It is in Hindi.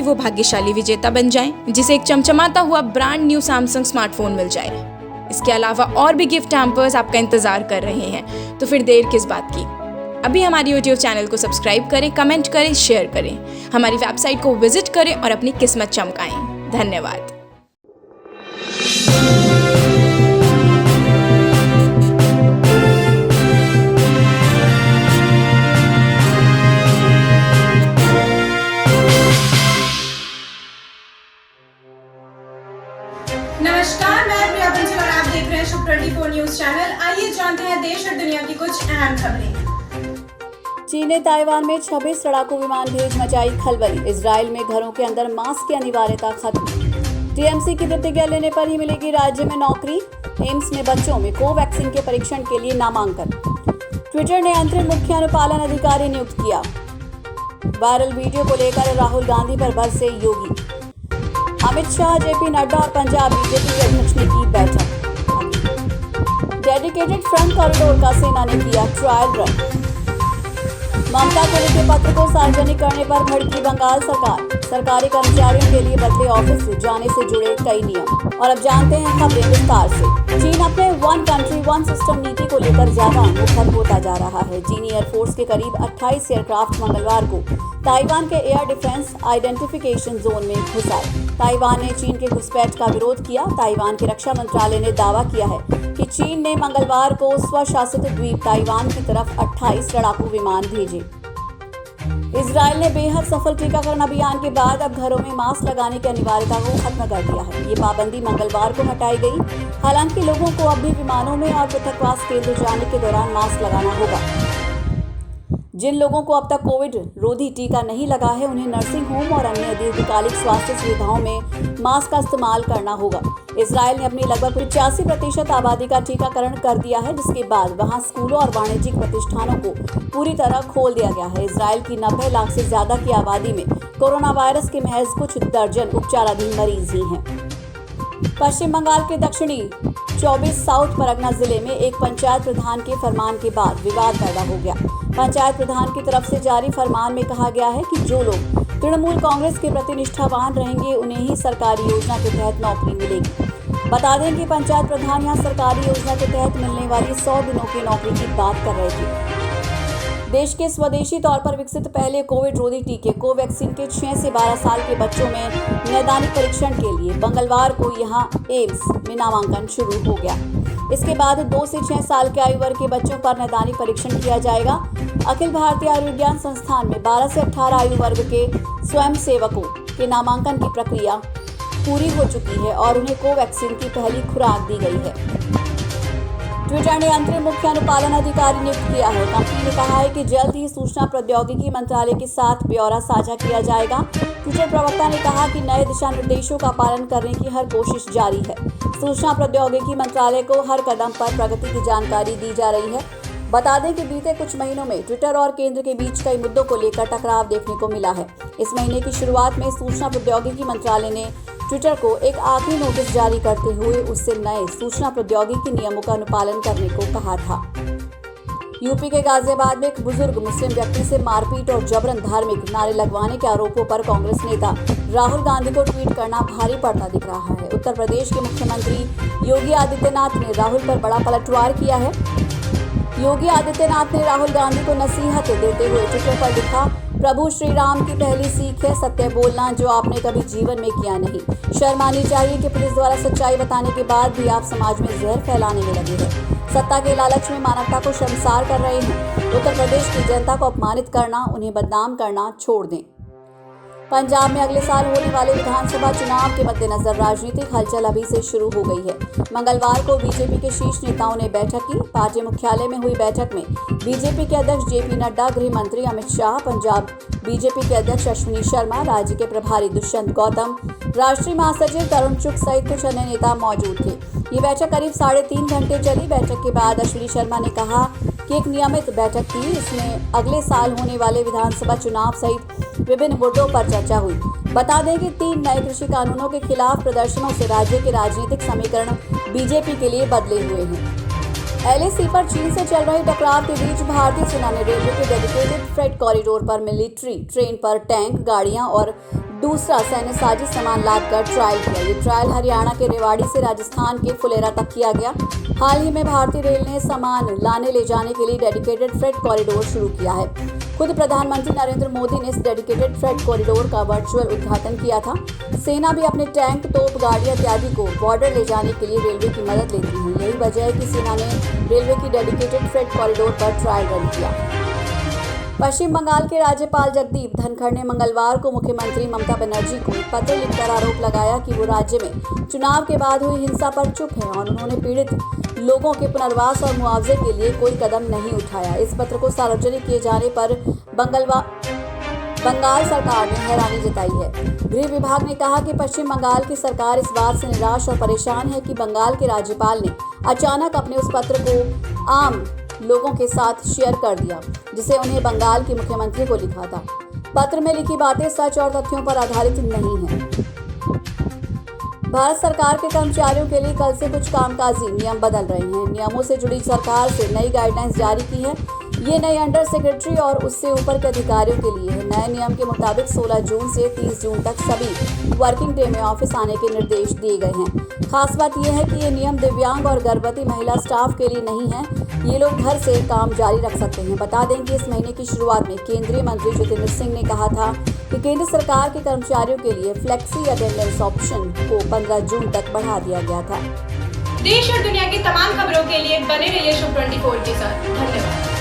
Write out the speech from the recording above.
वो भाग्यशाली विजेता बन जाएं, जिसे एक चमचमाता हुआ ब्रांड न्यू सैमसंग स्मार्टफोन मिल जाए। इसके अलावा और भी गिफ्ट हैम्पर्स आपका इंतजार कर रहे हैं, तो फिर देर किस बात की। अभी हमारी यूट्यूब चैनल को सब्सक्राइब करें, कमेंट करें, शेयर करें, हमारी वेबसाइट को विजिट करें और अपनी किस्मत चमकाएं। धन्यवाद। नमस्कार, मैं प्रिया बंसल और आप देख रहे हैं शुभ 24 न्यूज चैनल। आइए जानते हैं देश और दुनिया की कुछ अहम खबरें। चीन ने ताइवान में 26 लड़ाकू विमान भेज मचाई खलबली। इजराइल में घरों के अंदर मास्क की अनिवार्यता खत्म। टीएमसी की प्रतिज्ञा लेने पर ही मिलेगी राज्य में नौकरी। एम्स में बच्चों में कोवैक्सीन के परीक्षण के लिए नामांकन। ट्विटर ने अंतरिम मुख्य अनुपालन अधिकारी नियुक्त किया। वायरल वीडियो को लेकर राहुल गांधी पर बरसे योगी। अमित शाह, जेपी नड्डा और पंजाब बीजेपी के अध्यक्ष ने की बैठक। डेडिकेटेड फ्रंट कॉरिडोर का सेना ने किया ट्रायल रन। ममता को लिखे पत्र को सार्वजनिक करने पर भड़की बंगाल सरकार। सरकारी कर्मचारियों के लिए बदले ऑफिस जाने से जुड़े कई नियम। और अब जानते हैं खबरें विस्तार से। चीन अपने वन कंट्री वन सिस्टम नीति को लेकर ज्यादा मुखर होता जा रहा है। चीनी एयरफोर्स के करीब 28 एयरक्राफ्ट मंगलवार को ताइवान के एयर डिफेंस आइडेंटिफिकेशन जोन में घुसाए। ताइवान ने चीन के घुसपैठ का विरोध किया। ताइवान के रक्षा मंत्रालय ने दावा किया है कि चीन ने मंगलवार को स्वशासित द्वीप ताइवान की तरफ 28 लड़ाकू विमान भेजे। इजराइल ने बेहद सफल टीकाकरण अभियान के बाद अब घरों में मास्क लगाने की अनिवार्यता को खत्म कर दिया है। ये पाबंदी मंगलवार को हटाई गई। हालांकि लोगों को अब भी विमानों में और पृथकवास केंद्र जाने के दौरान मास्क लगाना होगा। जिन लोगों को अब तक कोविड रोधी टीका नहीं लगा है, उन्हें नर्सिंग होम और अन्य दीर्घकालिक स्वास्थ्य सुविधाओं में मास्क का इस्तेमाल करना होगा। इजराइल ने अपनी लगभग 85% आबादी का टीकाकरण कर दिया है, जिसके बाद वहां स्कूलों और वाणिज्यिक प्रतिष्ठानों को पूरी तरह खोल दिया गया है। इजराइल की 90 लाख से ज्यादा की आबादी में कोरोना वायरस के महज कुछ दर्जन उपचाराधीन मरीज ही हैं। पश्चिम बंगाल के दक्षिणी 24 साउथ परगना जिले में एक पंचायत प्रधान के फरमान के बाद विवाद पैदा हो गया। पंचायत प्रधान की तरफ से जारी फरमान में कहा गया है कि जो लोग तृणमूल कांग्रेस के प्रति निष्ठावान रहेंगे, उन्हें ही सरकारी योजना के तहत नौकरी मिलेगी। बता दें कि पंचायत प्रधान यहां सरकारी योजना के तहत मिलने वाली 100 दिनों की नौकरी की बात कर रहे थे। देश के स्वदेशी तौर पर विकसित पहले कोविड रोधी टीके कोवैक्सीन के 6 से 12 साल के बच्चों में नैदानिक परीक्षण के लिए मंगलवार को यहां एम्स में नामांकन शुरू हो गया। इसके बाद 2 से 6 साल के आयु वर्ग के बच्चों पर नैदानिक परीक्षण किया जाएगा। अखिल भारतीय आयुर्विज्ञान संस्थान में 12 से 18 आयु वर्ग के स्वयंसेवकों के नामांकन की प्रक्रिया पूरी हो चुकी है और उन्हें कोवैक्सीन की पहली खुराक दी गई है। ट्विटर ने अंतरिम मुख्य अनुपालन अधिकारी नियुक्त किया है। कंपनी ने कहा है कि जल्द ही सूचना प्रौद्योगिकी मंत्रालय के साथ ब्यौरा साझा किया जाएगा। ट्विटर प्रवक्ता ने कहा कि नए दिशा निर्देशों का पालन करने की हर कोशिश जारी है। सूचना प्रौद्योगिकी मंत्रालय को हर कदम पर प्रगति की जानकारी दी जा रही है। बता दें कि बीते कुछ महीनों में ट्विटर और केंद्र के बीच कई मुद्दों को लेकर टकराव देखने को मिला है। इस महीने की शुरुआत में सूचना प्रौद्योगिकी मंत्रालय ने ट्विटर को एक आखिरी नोटिस जारी करते हुए उससे नए सूचना प्रौद्योगिकी नियमों का अनुपालन करने को कहा था। यूपी के गाजियाबाद में एक बुजुर्ग मुस्लिम व्यक्ति से मारपीट और जबरन धार्मिक नारे लगवाने के आरोपों पर कांग्रेस नेता राहुल गांधी को ट्वीट करना भारी पड़ता दिख रहा है। उत्तर प्रदेश के मुख्यमंत्री योगी आदित्यनाथ ने राहुल पर बड़ा पलटवार किया है। योगी आदित्यनाथ ने राहुल गांधी को नसीहत देते हुए ट्विटर पर लिखा, प्रभु श्री राम की पहली सीख है सत्य बोलना, जो आपने कभी जीवन में किया नहीं। शर्म आनी चाहिए कि पुलिस द्वारा सच्चाई बताने के बाद भी आप समाज में जहर फैलाने में लगे हैं। सत्ता के लालच में मानवता को शर्मसार कर रहे हैं। उत्तर प्रदेश की जनता को अपमानित करना, उन्हें बदनाम करना छोड़ दें। पंजाब में अगले साल होने वाले विधानसभा चुनाव के मद्देनजर राजनीतिक हलचल अभी से शुरू हो गई है। मंगलवार को बीजेपी के शीर्ष नेताओं ने बैठक की। पार्टी मुख्यालय में हुई बैठक में बीजेपी के अध्यक्ष जेपी नड्डा, गृह मंत्री अमित शाह, पंजाब बीजेपी के अध्यक्ष अश्विनी शर्मा, राज्य के प्रभारी दुष्यंत गौतम, राष्ट्रीय महासचिव तरुण चुग सहित कुछ अन्य नेता मौजूद थे। ये बैठक करीब 3.5 घंटे चली। बैठक के बाद अश्विनी शर्मा ने कहा कि एक नियमित बैठक थी। इसमें अगले साल होने वाले विधानसभा चुनाव सहित विभिन्न मुद्दों पर चर्चा हुई। बता दें कि 3 नए कृषि कानूनों के खिलाफ प्रदर्शनों से राज्य के राजनीतिक समीकरण बीजेपी के लिए बदले हुए हैं। LAC पर चीन से चल रहे टकराव के बीच भारतीय सेना ने रेलवे के डेडिकेटेड फ्रेट कॉरिडोर पर मिलिट्री ट्रेन पर टैंक, गाड़ियां और दूसरा सैन्य साजिश सामान लादकर ट्रायल किया। ये ट्रायल हरियाणा के रेवाड़ी से राजस्थान के फुलेरा तक किया गया। हाल ही में भारतीय रेल ने सामान लाने ले जाने के लिए डेडिकेटेड फ्रेट कॉरिडोर शुरू किया है। खुद प्रधानमंत्री नरेंद्र मोदी ने इस डेडिकेटेड फ्रेट कॉरिडोर का वर्चुअल उद्घाटन किया था। सेना भी अपने टैंक, तोप, गाड़ियां इत्यादि को बॉर्डर ले जाने के लिए रेलवे की मदद लेती है। यही वजह है कि सेना ने रेलवे की डेडिकेटेड फ्रेट कॉरिडोर पर ट्रायल रन किया। पश्चिम बंगाल के राज्यपाल जगदीप धनखड़ ने मंगलवार को मुख्यमंत्री ममता बनर्जी को पत्र लिखकर आरोप लगाया कि वो राज्य में चुनाव के बाद हुई हिंसा पर चुप है और उन्होंने पीड़ित लोगों के पुनर्वास और मुआवजे के लिए कोई कदम नहीं उठाया। इस पत्र को सार्वजनिक किए जाने पर बंगाल सरकार ने हैरानी जताई है। गृह विभाग ने कहा कि पश्चिम बंगाल की सरकार इस बात से निराश और परेशान है कि बंगाल के राज्यपाल ने अचानक अपने उस पत्र को आम लोगों के साथ शेयर कर दिया जिसे उन्हें बंगाल के मुख्यमंत्री को लिखा था। पत्र में लिखी बातें सच और तथ्यों पर आधारित नहीं है। भारत सरकार के कर्मचारियों के लिए कल से कुछ कामकाजी नियम बदल रहे हैं। नियमों से जुड़ी सरकार से नई गाइडलाइंस जारी की है। ये नई अंडर सेक्रेटरी और उससे ऊपर के अधिकारियों के लिए है। नए नियम के मुताबिक 16 जून से 30 जून तक सभी वर्किंग डे में ऑफिस आने के निर्देश दिए गए हैं। खास बात यह है कि ये नियम दिव्यांग और गर्भवती महिला स्टाफ के लिए नहीं है। ये लोग घर से काम जारी रख सकते हैं। बता दें कि इस महीने की शुरुआत में केंद्रीय मंत्री जितेंद्र सिंह ने कहा था कि केंद्र सरकार के कर्मचारियों के लिए फ्लेक्सी अटेंडेंस ऑप्शन को 15 जून तक बढ़ा दिया गया था। देश और दुनिया की तमाम खबरों के लिए बने रहिए शुभ 24 के साथ। धन्यवाद।